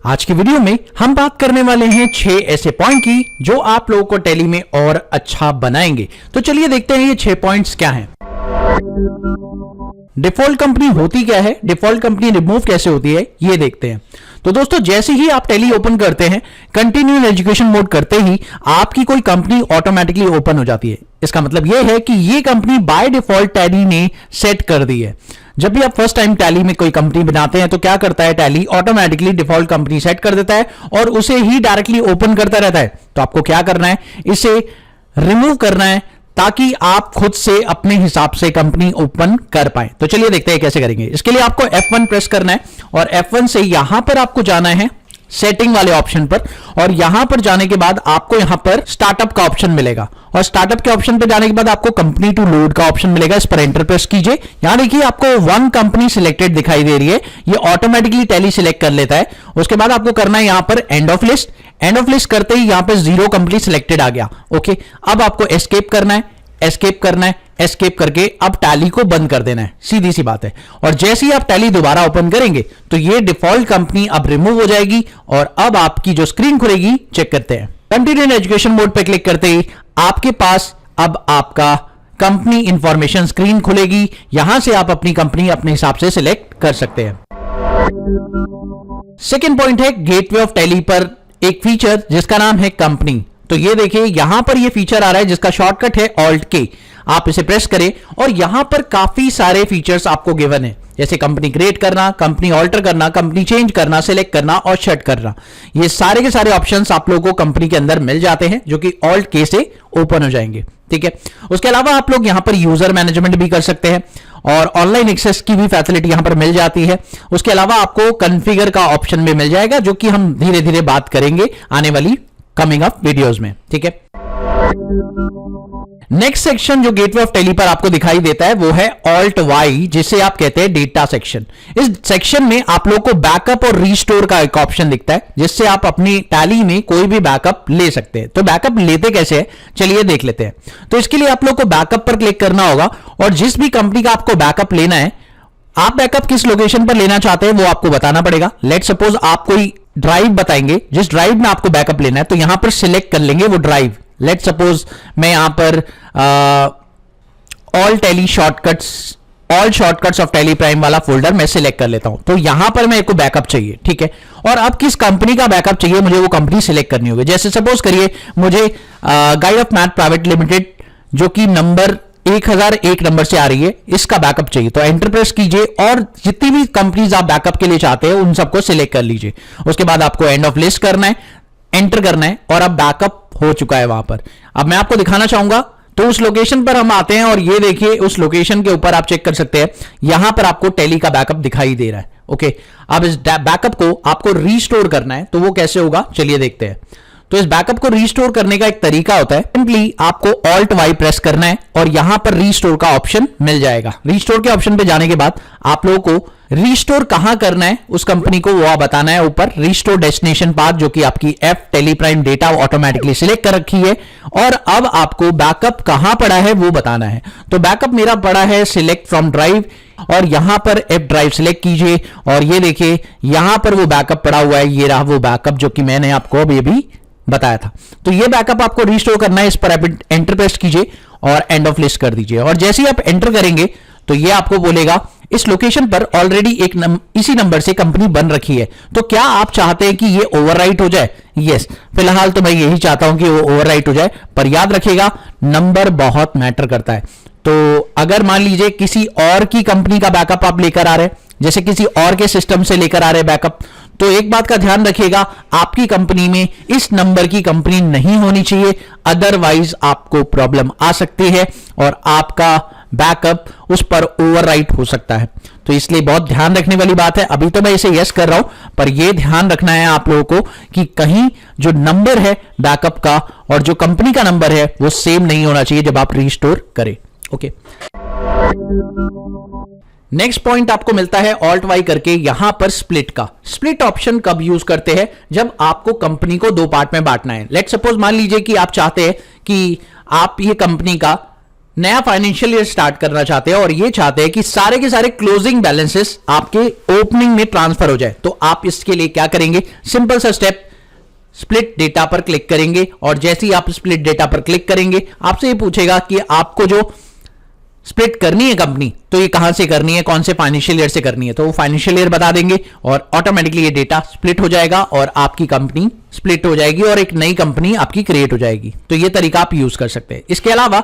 आज की वीडियो में हम बात करने वाले हैं 6 ऐसे पॉइंट की जो आप लोगों को टैली में और अच्छा बनाएंगे। तो चलिए देखते हैं ये 6 पॉइंट्स क्या हैं। डिफॉल्ट कंपनी होती क्या है, डिफॉल्ट कंपनी रिमूव कैसे होती है, ये देखते हैं। तो दोस्तों जैसे ही आप टैली ओपन करते हैं, कंटिन्यू एजुकेशन मोड करते ही आपकी कोई कंपनी ऑटोमेटिकली ओपन हो जाती है। इसका मतलब यह है कि ये कंपनी बाय डिफॉल्ट टैली ने सेट कर दी है। जब भी आप फर्स्ट टाइम टैली में कोई कंपनी बनाते हैं तो क्या करता है, tally automatically default company set कर देता है और उसे ही डायरेक्टली ओपन करता रहता है। तो आपको क्या करना है, इसे रिमूव करना है ताकि आप खुद से अपने हिसाब से कंपनी ओपन कर पाए। तो चलिए देखते हैं कैसे करेंगे। इसके लिए आपको F1 प्रेस करना है और F1 से यहां पर आपको जाना है सेटिंग वाले ऑप्शन पर, और यहां पर जाने के बाद आपको यहां पर स्टार्टअप का ऑप्शन मिलेगा और स्टार्टअप के ऑप्शन पर जाने के बाद आपको कंपनी टू लोड का ऑप्शन मिलेगा। इस पर एंटर प्रेस कीजिए। यहां देखिए आपको 1 कंपनी सिलेक्टेड दिखाई दे रही है, ये ऑटोमेटिकली टैली सिलेक्ट कर लेता है। उसके बाद आपको करना है यहां पर end of list. End of list करते ही यहां पर 0 कंपनी सिलेक्टेड आ गया। ओके, अब आपको एस्केप करना है, एस्केप करना है, एस्केप करके अब टैली को बंद कर देना है। सीधी सी बात है। और जैसे ही आप टैली दोबारा ओपन करेंगे तो ये डिफॉल्ट कंपनी अब रिमूव हो जाएगी और अब आपकी जो स्क्रीन खुलेगी, चेक करते हैं। कंटिन्यू एजुकेशन मोड पे क्लिक करते ही आपके पास अब आपका कंपनी इंफॉर्मेशन स्क्रीन खुलेगी। यहां से आप अपनी कंपनी अपने हिसाब से सिलेक्ट कर सकते हैं। सेकेंड पॉइंट है गेटवे ऑफ टैली पर एक फीचर जिसका नाम है कंपनी। तो ये देखिए यहां पर ये फीचर आ रहा है जिसका शॉर्टकट है Alt K। आप इसे प्रेस करें और यहां पर काफी सारे फीचर्स आपको गिवन है, जैसे कंपनी क्रिएट करना, कंपनी ऑल्टर करना, कंपनी चेंज करना, सिलेक्ट करना और शट करना। ये सारे के सारे ऑप्शंस आप लोगों को कंपनी के अंदर मिल जाते हैं जो कि Alt K से ओपन हो जाएंगे। ठीक है, उसके अलावा आप लोग यहां पर यूजर मैनेजमेंट भी कर सकते हैं और ऑनलाइन एक्सेस की भी फैसिलिटी यहां पर मिल जाती है। उसके अलावा आपको कॉन्फ़िगर का ऑप्शन भी मिल जाएगा जो कि हम धीरे धीरे बात करेंगे आने वाली कमिंग अप वीडियोस में। ठीक है, नेक्स्ट सेक्शन जो गेटवे ऑफ टैली पर आपको दिखाई देता है वो है Alt Y, जिसे आप कहते हैं डेटा सेक्शन। इस सेक्शन में आप लोग को बैकअप और रीस्टोर का एक ऑप्शन दिखता है जिससे आप अपनी टैली में कोई भी बैकअप ले सकते हैं। तो बैकअप लेते कैसे है, चलिए देख लेते हैं। तो इसके लिए आप लोग को बैकअप पर क्लिक करना होगा और जिस भी कंपनी का आपको बैकअप लेना है, आप बैकअप किस लोकेशन पर लेना चाहते हैं वो आपको बताना पड़ेगा। लेट सपोज आप कोई ड्राइव बताएंगे जिस ड्राइव में आपको बैकअप लेना है, तो यहां पर सिलेक्ट कर लेंगे वो ड्राइव। लेट सपोज मैं यहां पर all tally shortcuts, all shortcuts of tally prime वाला फोल्डर मैं सिलेक्ट कर लेता हूं। तो यहां पर मेरे को बैकअप चाहिए। ठीक है, और अब किस कंपनी का बैकअप चाहिए मुझे वो कंपनी सिलेक्ट करनी होगी। जैसे सपोज करिए मुझे guide of math private limited जो कि नंबर 1001 नंबर से आ रही है, इसका बैकअप चाहिए। तो एंटर प्रेस कीजिए और जितनी भी कंपनीज आप बैकअप के लिए चाहते हैं उन सबको सिलेक्ट कर लीजिए। उसके बाद आपको एंड ऑफ लिस्ट करना है, एंटर करना है और अब बैकअप हो चुका है वहां पर। अब मैं आपको दिखाना चाहूंगा, तो उस लोकेशन पर हम आते हैं और ये देखिए उस लोकेशन के ऊपर आप चेक कर सकते हैं, यहां पर आपको टैली का बैकअप दिखाई दे रहा है। ओके, अब इस बैकअप को आपको रीस्टोर करना है, तो वो कैसे होगा चलिए देखते हैं। तो इस बैकअप को रीस्टोर करने का एक तरीका होता है, सिंपली आपको Alt Y प्रेस करना है और यहां पर रीस्टोर का ऑप्शन मिल जाएगा। रीस्टोर के ऑप्शन पे जाने के बाद आप लोगों को रीस्टोर कहां करना है उस कंपनी को वो बताना है। ऊपर रीस्टोर डेस्टिनेशन पाथ जो कि आपकी F tally prime data automatically select कर रखी है, और अब आपको बैकअप कहां पड़ा है वो बताना है। तो बैकअप मेरा पड़ा है सिलेक्ट फ्रॉम ड्राइव और यहां पर F ड्राइव सिलेक्ट कीजिए और ये देखिए यहां पर वो बैकअप पड़ा हुआ है। ये रहा वो बैकअप जो कि मैंने आपको अभी भी बताया था। तो ये बैकअप आपको रीस्टोर करना है। इस पर एंटर प्रेस कीजिए और एंड ऑफ लिस्ट कर दीजिए और जैसे ही आप एंटर करेंगे तो ये आपको बोलेगा इस लोकेशन पर ऑलरेडी इसी नंबर से कंपनी बन रखी है, तो क्या आप चाहते हैं कि ये ओवरराइट हो जाए? यस, फिलहाल तो मैं यही चाहता हूं कि वो ओवरराइट हो जाए, पर याद रखिएगा नंबर बहुत मैटर करता है। तो अगर मान लीजिए किसी और की कंपनी का बैकअप आप लेकर आ रहे हैं, जैसे किसी और के सिस्टम से लेकर आ रहे हैं बैकअप, तो एक बात का ध्यान रखिएगा, आपकी कंपनी में इस नंबर की कंपनी नहीं होनी चाहिए, अदरवाइज आपको प्रॉब्लम आ सकती है और आपका बैकअप उस पर ओवरराइट हो सकता है। तो इसलिए बहुत ध्यान रखने वाली बात है। अभी तो मैं इसे यस कर रहा हूं, पर यह ध्यान रखना है आप लोगों को कि कहीं जो नंबर है बैकअप का और जो कंपनी का नंबर है वो सेम नहीं होना चाहिए जब आप रीस्टोर करें। ओके, नेक्स्ट पॉइंट आपको मिलता है Alt Y करके यहां पर स्प्लिट का। स्प्लिट ऑप्शन कब यूज करते हैं? जब आपको कंपनी को 2 पार्ट में बांटना है। लेट सपोज मान लीजिए कि आप चाहते हैं कि आप ये कंपनी का नया फाइनेंशियल ईयर स्टार्ट करना चाहते हैं और ये चाहते हैं कि सारे के सारे क्लोजिंग बैलेंसेस आपके ओपनिंग में ट्रांसफर हो जाए, तो आप इसके लिए क्या करेंगे, सिंपल सा स्टेप, स्प्लिट डेटा पर क्लिक करेंगे और जैसे ही आप स्प्लिट डेटा पर क्लिक करेंगे आपसे ये पूछेगा कि आपको जो स्प्लिट करनी है कंपनी, तो ये कहां से करनी है, कौन से फाइनेंशियल ईयर से करनी है, तो वो फाइनेंशियल ईयर बता देंगे और ऑटोमेटिकली ये डेटा स्प्लिट हो जाएगा और आपकी कंपनी स्प्लिट हो जाएगी और एक नई कंपनी आपकी क्रिएट हो जाएगी। तो ये तरीका आप यूज कर सकते हैं। इसके अलावा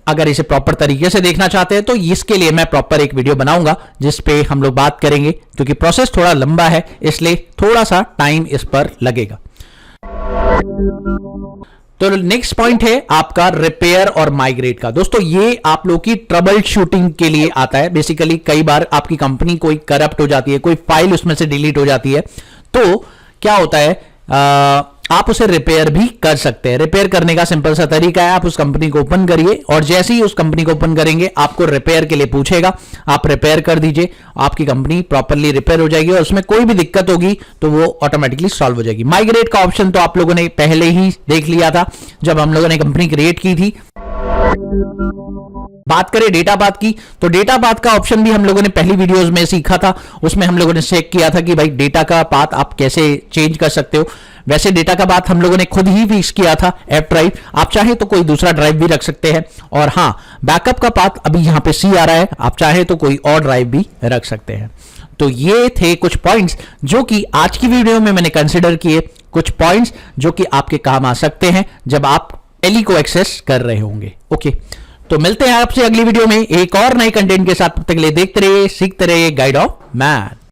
अगर इसे प्रॉपर तरीके से देखना चाहते हैं तो इसके लिए मैं प्रॉपर एक वीडियो बनाऊंगा जिस पे हम लोग बात करेंगे, क्योंकि प्रोसेस थोड़ा लंबा है इसलिए थोड़ा सा टाइम इस पर लगेगा। तो नेक्स्ट पॉइंट है आपका रिपेयर और माइग्रेट का। दोस्तों ये आप लोग की ट्रबल शूटिंग के लिए आता है। बेसिकली कई बार आपकी कंपनी कोई करप्ट हो जाती है, कोई फाइल उसमें से डिलीट हो जाती है, तो क्या होता है आप उसे रिपेयर भी कर सकते हैं। रिपेयर करने का सिंपल सा तरीका है, आप उस कंपनी को ओपन करिए और जैसे ही उस कंपनी को ओपन करेंगे आपको रिपेयर के लिए पूछेगा, आप रिपेयर कर दीजिए, आपकी कंपनी प्रॉपरली रिपेयर हो जाएगी और उसमें कोई भी दिक्कत होगी तो वो ऑटोमेटिकली सॉल्व हो जाएगी। माइग्रेट का ऑप्शन तो आप लोगों ने पहले ही देख लिया था जब हम लोगों ने कंपनी क्रिएट की थी। बात करें डेटा पाथ की, तो डेटा पाथ का ऑप्शन भी हम लोगों ने पहली वीडियोस में सीखा था। उसमें हम लोगों ने चेक किया था कि भाई डेटा का पाथ आप कैसे चेंज कर सकते हो। वैसे डेटा का पाथ हम लोगों ने खुद ही फिक्स किया था, एफ ड्राइव। आप चाहे तो कोई दूसरा ड्राइव भी रख सकते हैं और हाँ, बैकअप का पाथ अभी यहां पे सी आ रहा है, आप चाहे तो कोई और ड्राइव भी रख सकते हैं। तो ये थे कुछ पॉइंट्स जो कि आज की वीडियो में मैंने कंसिडर किए, कुछ पॉइंट्स जो कि आपके काम आ सकते हैं जब आप टैली को एक्सेस कर रहे होंगे। ओके, तो मिलते हैं आपसे अगली वीडियो में एक और नए कंटेंट के साथ। तब तक के लिए देखते रहिए, सीखते रहिए गाइड ऑफ मैथ।